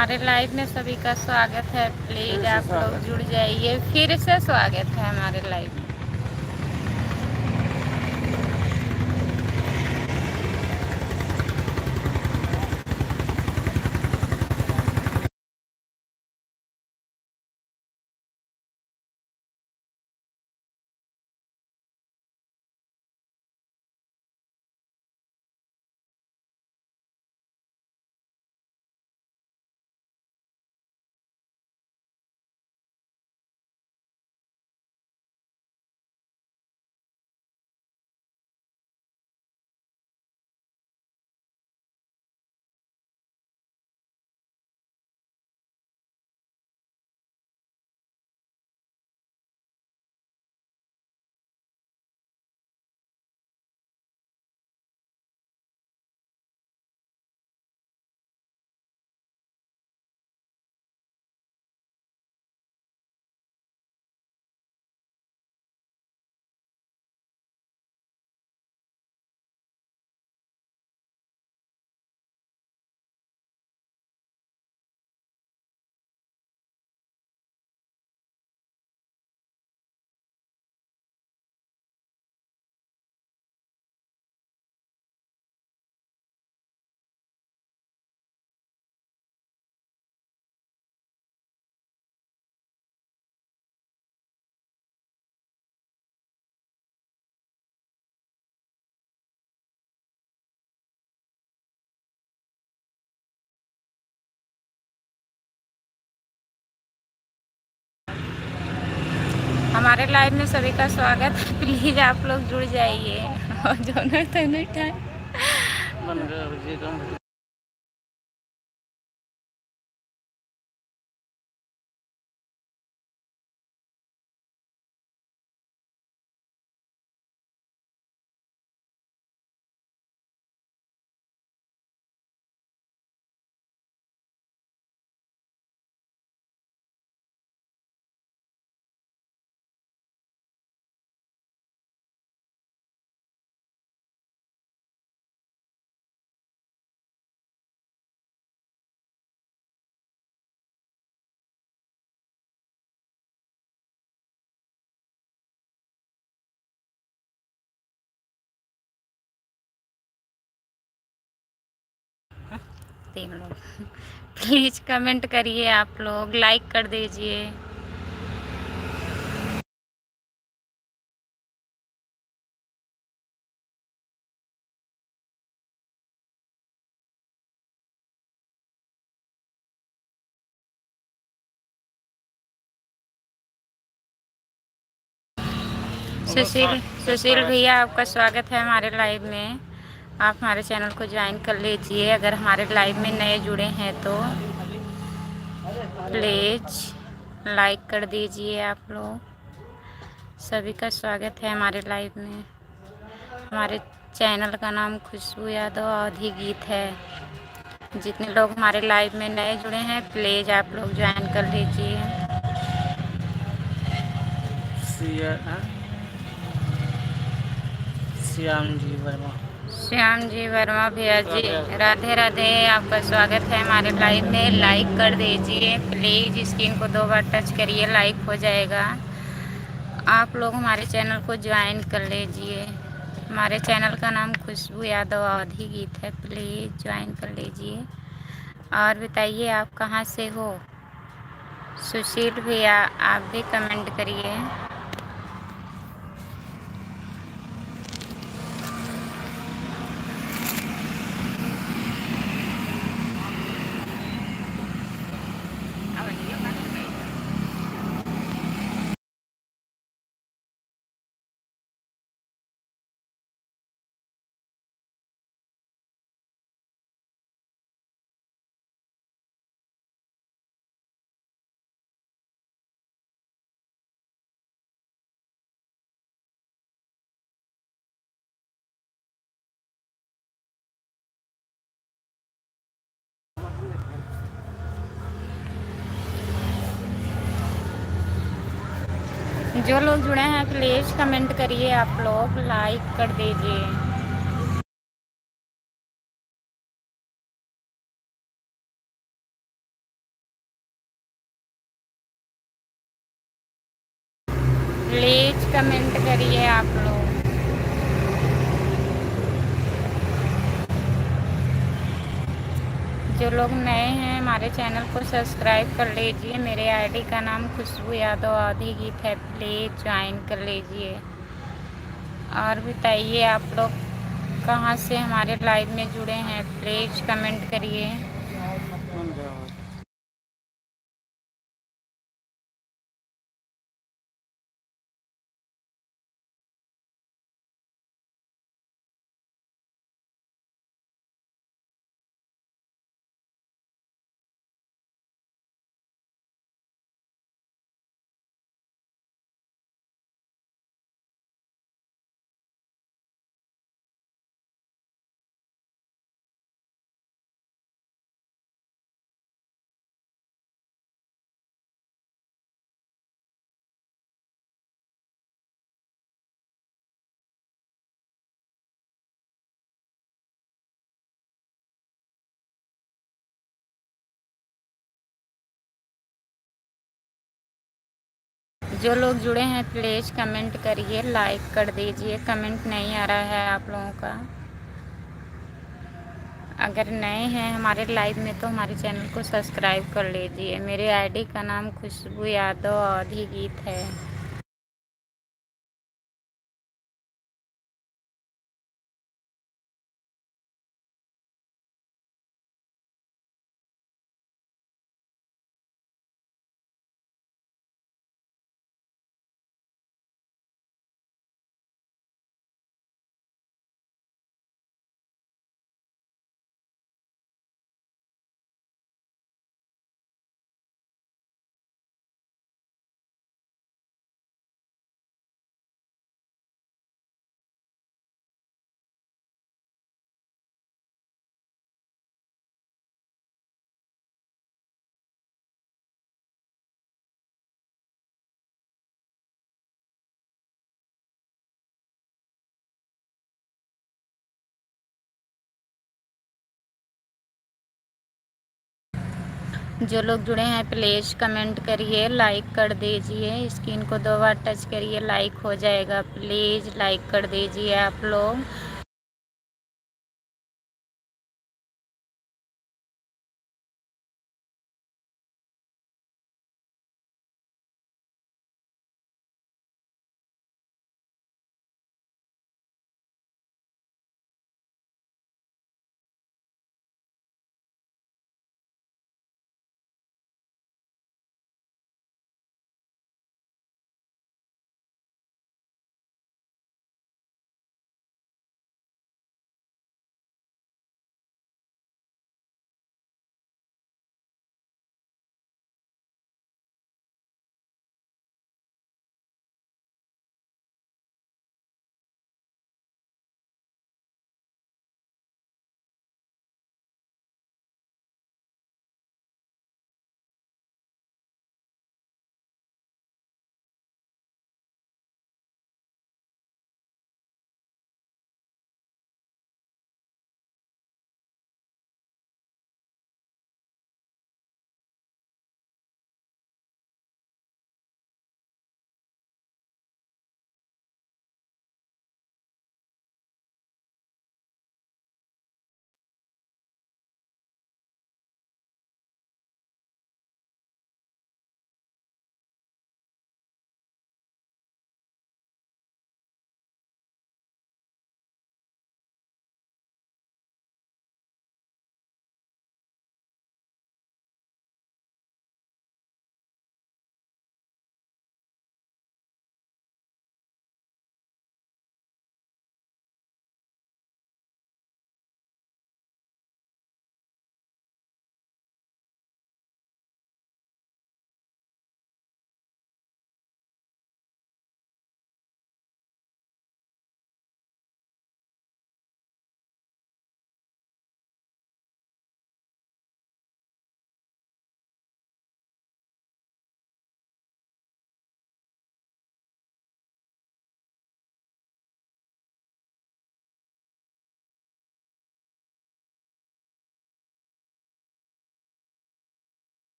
हमारे लाइव में सभी का स्वागत है। प्लीज आप लोग जुड़ जाइए। फिर से स्वागत है हमारे लाइव में। हमारे लाइव में सभी का स्वागत है। प्लीज आप लोग जुड़ जाइए। और जो नहीं टाइम तीन लोग प्लीज कमेंट करिए। आप लोग लाइक कर दीजिए। सुशील भैया, आपका स्वागत है हमारे लाइव में। आप हमारे चैनल को ज्वाइन कर लीजिए। अगर हमारे लाइव में नए जुड़े हैं तो प्लीज लाइक कर दीजिए। आप लोग सभी का स्वागत है हमारे लाइव में। हमारे चैनल का नाम खुशबू यादव अवधी गीत है। जितने लोग हमारे लाइव में नए जुड़े हैं प्लीज आप लोग ज्वाइन कर लीजिए। श्याम जी वर्मा भैया जी, राधे राधे। आपका स्वागत है हमारे लाइव में। लाइक कर दीजिए प्लीज। स्क्रीन को 2 बार टच करिए, लाइक हो जाएगा। आप लोग हमारे चैनल को ज्वाइन कर लीजिए। हमारे चैनल का नाम खुशबू यादव अवधी गीत है। प्लीज ज्वाइन कर लीजिए। और बताइए आप कहाँ से हो। सुशील भैया, आप भी कमेंट करिए। जो लोग जुड़े हैं प्लीज़ कमेंट करिए। आप लोग लाइक कर दीजिए। प्लीज़ कमेंट करिए आप लोग। जो लोग नए हैं हमारे चैनल को सब्सक्राइब कर लीजिए। मेरे आईडी का नाम खुशबू यादव आधी गीत है, प्लीज़ ज्वाइन कर लीजिए। और बताइए आप लोग कहाँ से हमारे लाइव में जुड़े हैं, प्लीज़ कमेंट करिए। जो लोग जुड़े हैं प्लीज़ कमेंट करिए, लाइक कर दीजिए। कमेंट नहीं आ रहा है आप लोगों का। अगर नए हैं हमारे लाइव में तो हमारे चैनल को सब्सक्राइब कर लीजिए। मेरे आईडी का नाम खुशबू यादव आधी गीत है। जो लोग जुड़े हैं प्लीज़ कमेंट करिए, लाइक कर दीजिए। स्क्रीन को 2 बार टच करिए, लाइक हो जाएगा। प्लीज़ लाइक कर दीजिए आप लोग।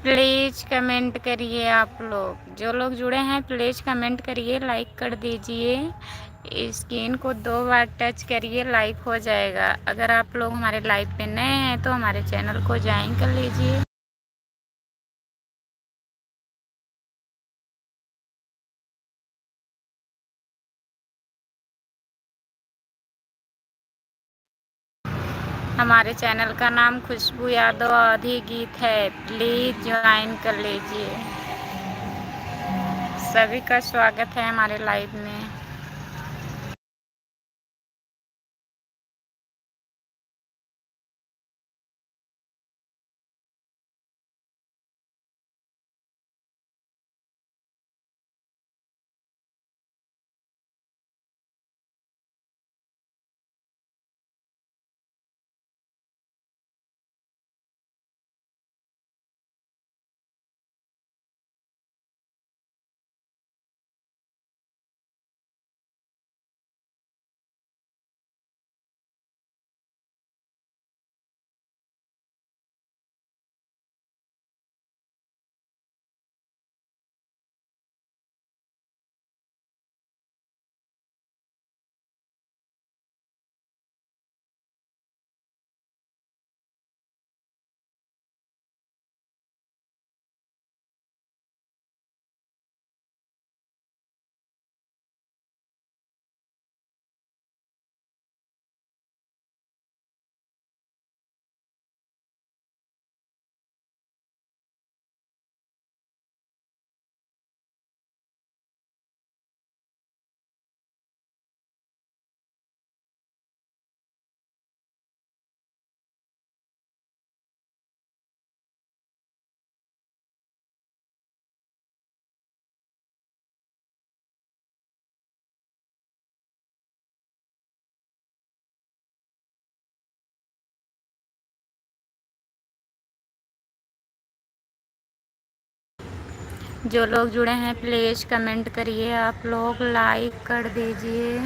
प्लीज़ कमेंट करिए। आप लोग जो लोग जुड़े हैं प्लीज़ कमेंट करिए, लाइक कर दीजिए। स्क्रीन को 2 बार टच करिए, लाइक हो जाएगा। अगर आप लोग हमारे लाइव पे नए हैं तो हमारे चैनल को ज्वाइन कर लीजिए। हमारे चैनल का नाम खुशबू यादव आधी गीत है, प्लीज़ ज्वाइन कर लीजिए। सभी का स्वागत है हमारे लाइव में। जो लोग जुड़े हैं प्लीज़ कमेंट करिए, आप लोग लाइक कर दीजिए।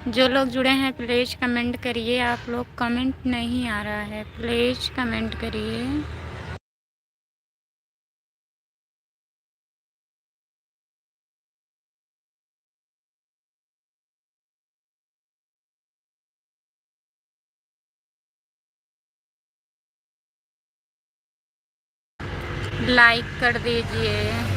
जो लोग जुड़े हैं प्लीज़ कमेंट करिए। आप लोग कमेंट नहीं आ रहा है, प्लीज़ कमेंट करिए। लाइक कर दीजिए।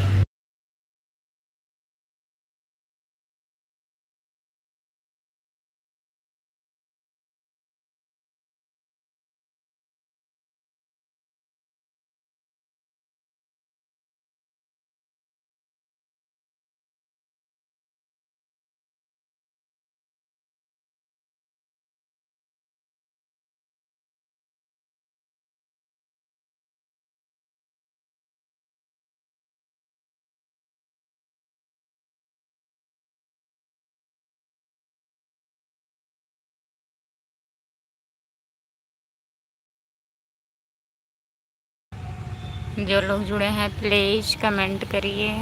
जो लोग जुड़े हैं प्लीज़ कमेंट करिए।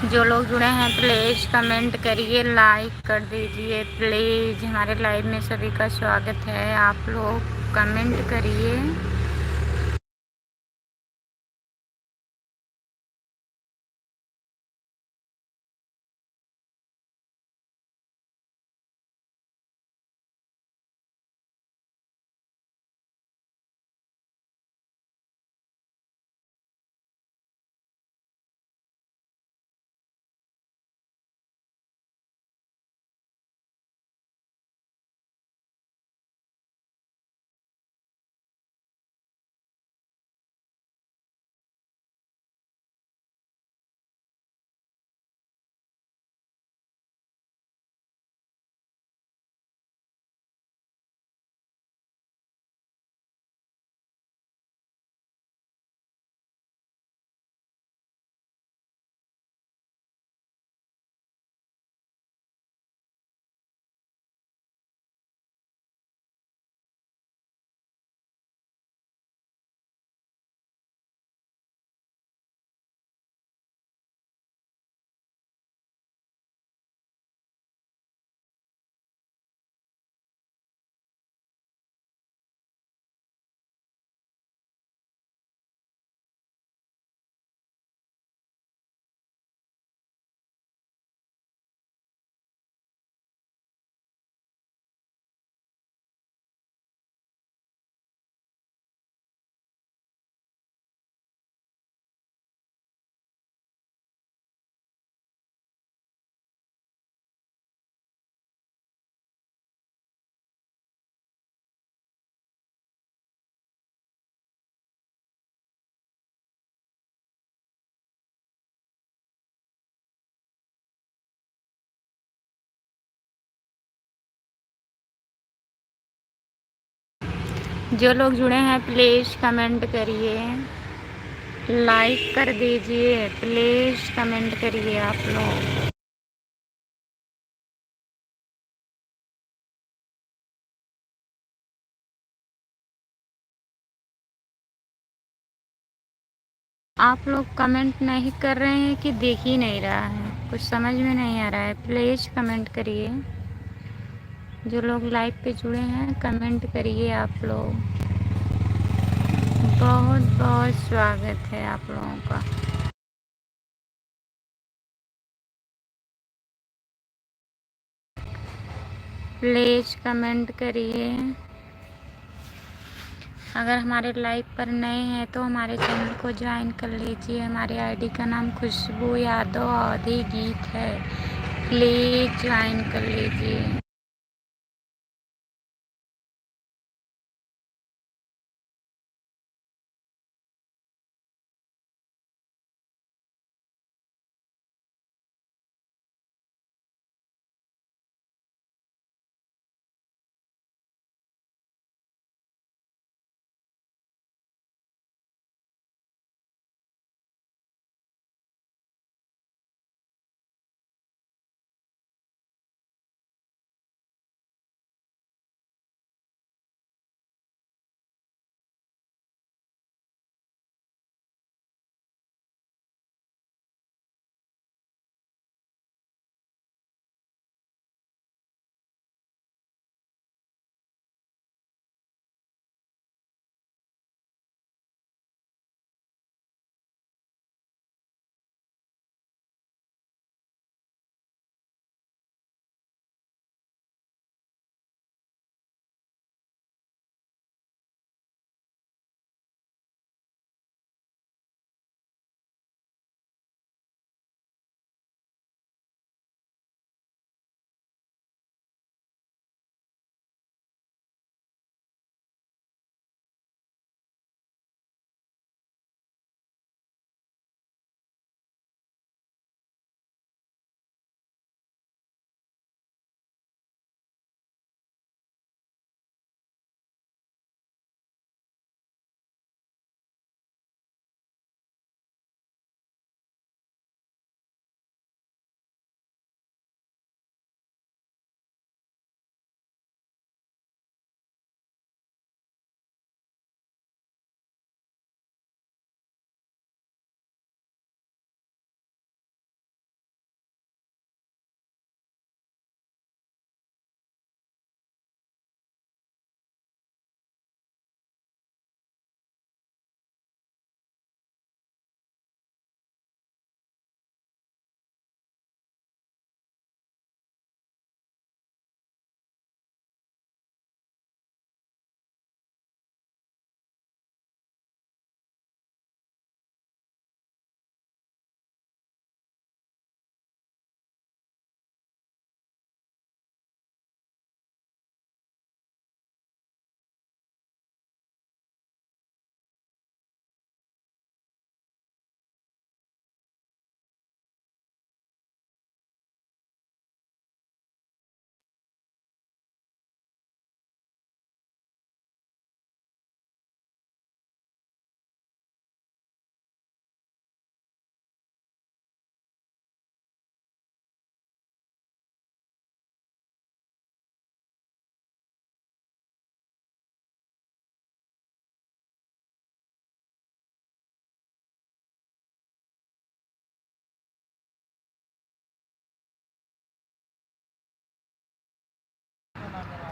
जो लोग जुड़े हैं प्लीज़ कमेंट करिए, लाइक कर दीजिए प्लीज़। हमारे लाइव में सभी का स्वागत है। आप लोग कमेंट करिए। जो लोग जुड़े हैं प्लीज़ कमेंट करिए, लाइक कर दीजिए, प्लीज़ कमेंट करिए आप लोग। आप लोग कमेंट नहीं कर रहे हैं कि देख ही नहीं रहा है, कुछ समझ में नहीं आ रहा है। प्लीज़ कमेंट करिए, जो लोग लाइव पे जुड़े हैं कमेंट करिए आप लोग। बहुत बहुत स्वागत है आप लोगों का। प्लीज़ कमेंट करिए। अगर हमारे लाइव पर नए हैं तो हमारे चैनल को ज्वाइन कर लीजिए। हमारे आईडी का नाम खुशबू यादव अवधी गीत है, प्लीज़ ज्वाइन कर लीजिए।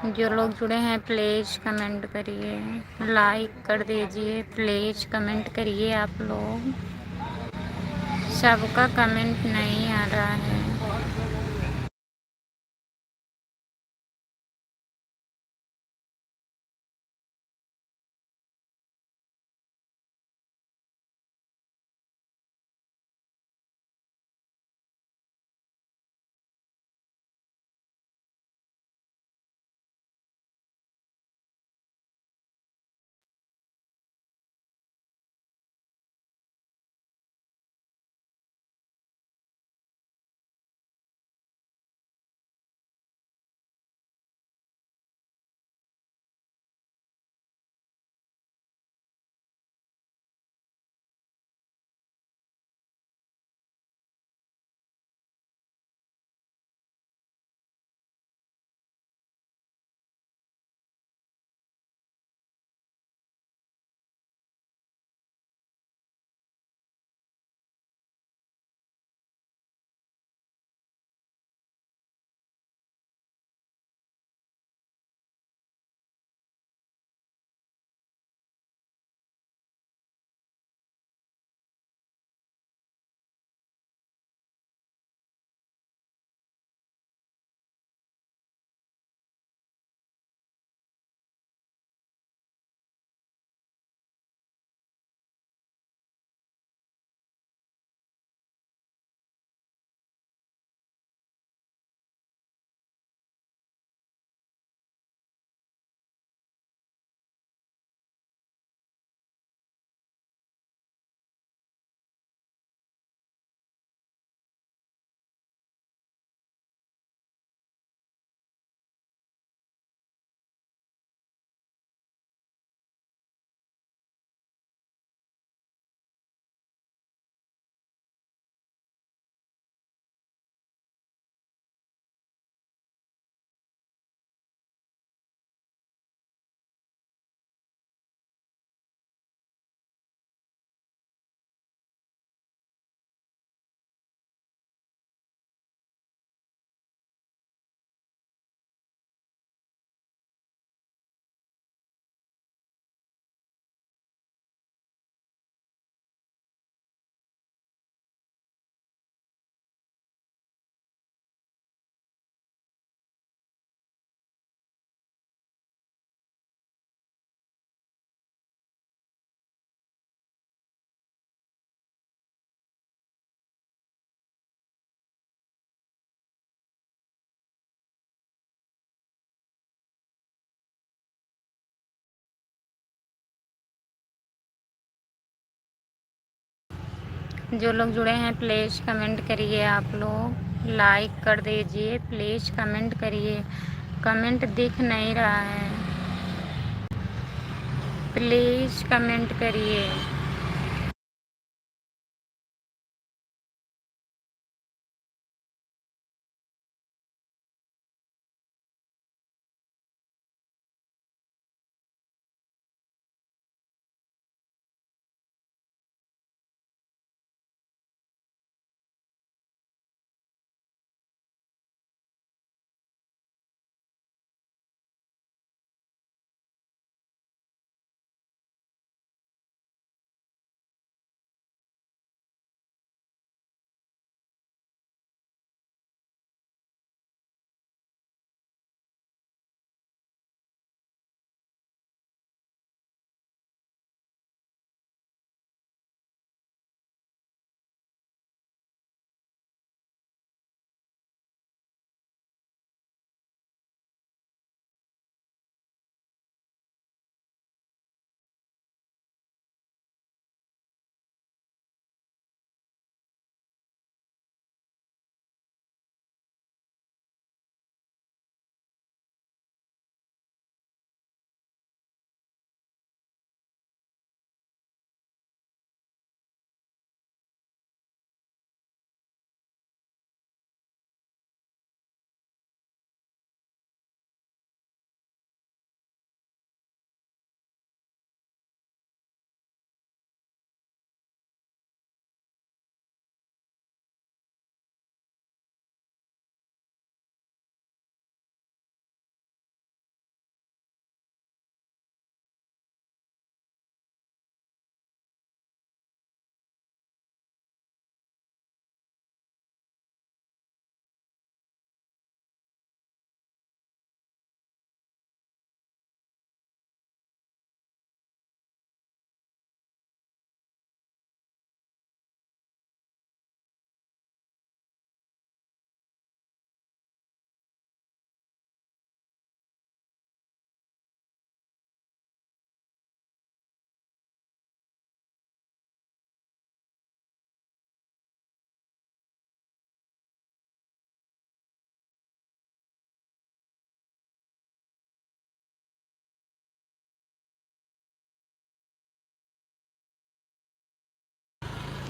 जो लोग जुड़े हैं प्लीज़ कमेंट करिए, लाइक कर दीजिए, प्लीज़ कमेंट करिए आप लोग। सबका कमेंट नहीं आ रहा है। जो लोग जुड़े हैं प्लीज़ कमेंट करिए, आप लोग लाइक कर दीजिए, प्लीज़ कमेंट करिए। कमेंट दिख नहीं रहा है, प्लीज़ कमेंट करिए।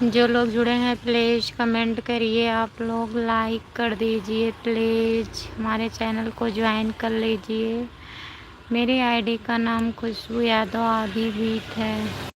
जो लोग जुड़े हैं प्लीज़ कमेंट करिए, आप लोग लाइक कर दीजिए, प्लीज़ हमारे चैनल को ज्वाइन कर लीजिए। मेरी आईडी का नाम खुशबू यादव आदि बीट है।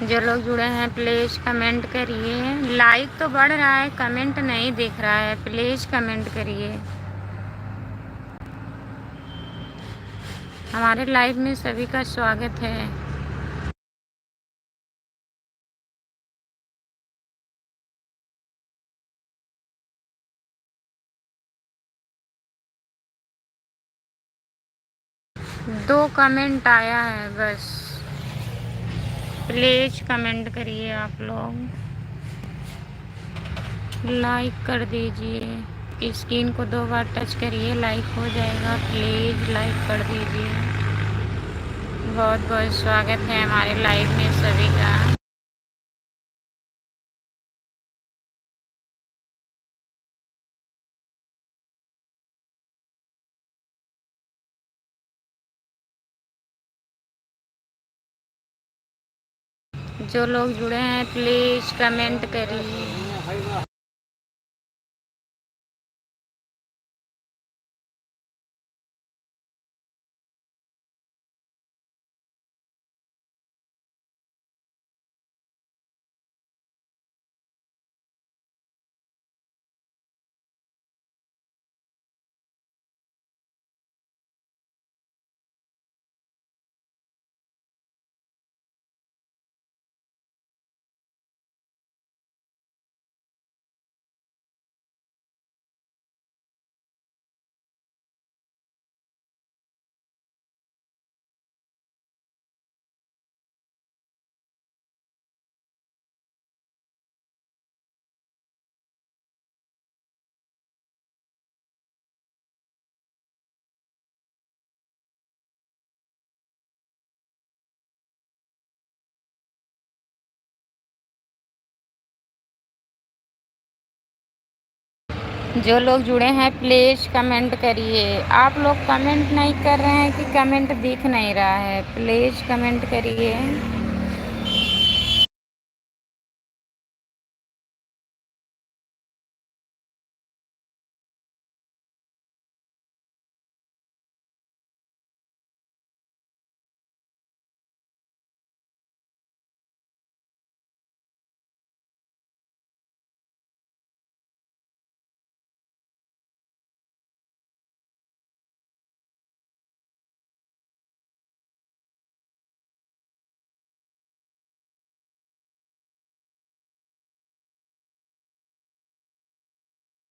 जो लोग जुड़े हैं प्लीज़ कमेंट करिए। लाइक तो बढ़ रहा है, कमेंट नहीं दिख रहा है, प्लीज़ कमेंट करिए। हमारे लाइव में सभी का स्वागत है। दो कमेंट आया है बस, प्लीज़ कमेंट करिए आप लोग, लाइक कर दीजिए। स्क्रीन को 2 बार टच करिए, लाइक हो जाएगा। प्लीज़ लाइक कर दीजिए। बहुत बहुत स्वागत है हमारे लाइव में सभी का। जो लोग जुड़े हैं प्लीज़ कमेंट करिए। जो लोग जुड़े हैं प्लीज़ कमेंट करिए। आप लोग कमेंट नहीं कर रहे हैं कि कमेंट दिख नहीं रहा है, प्लीज़ कमेंट करिए।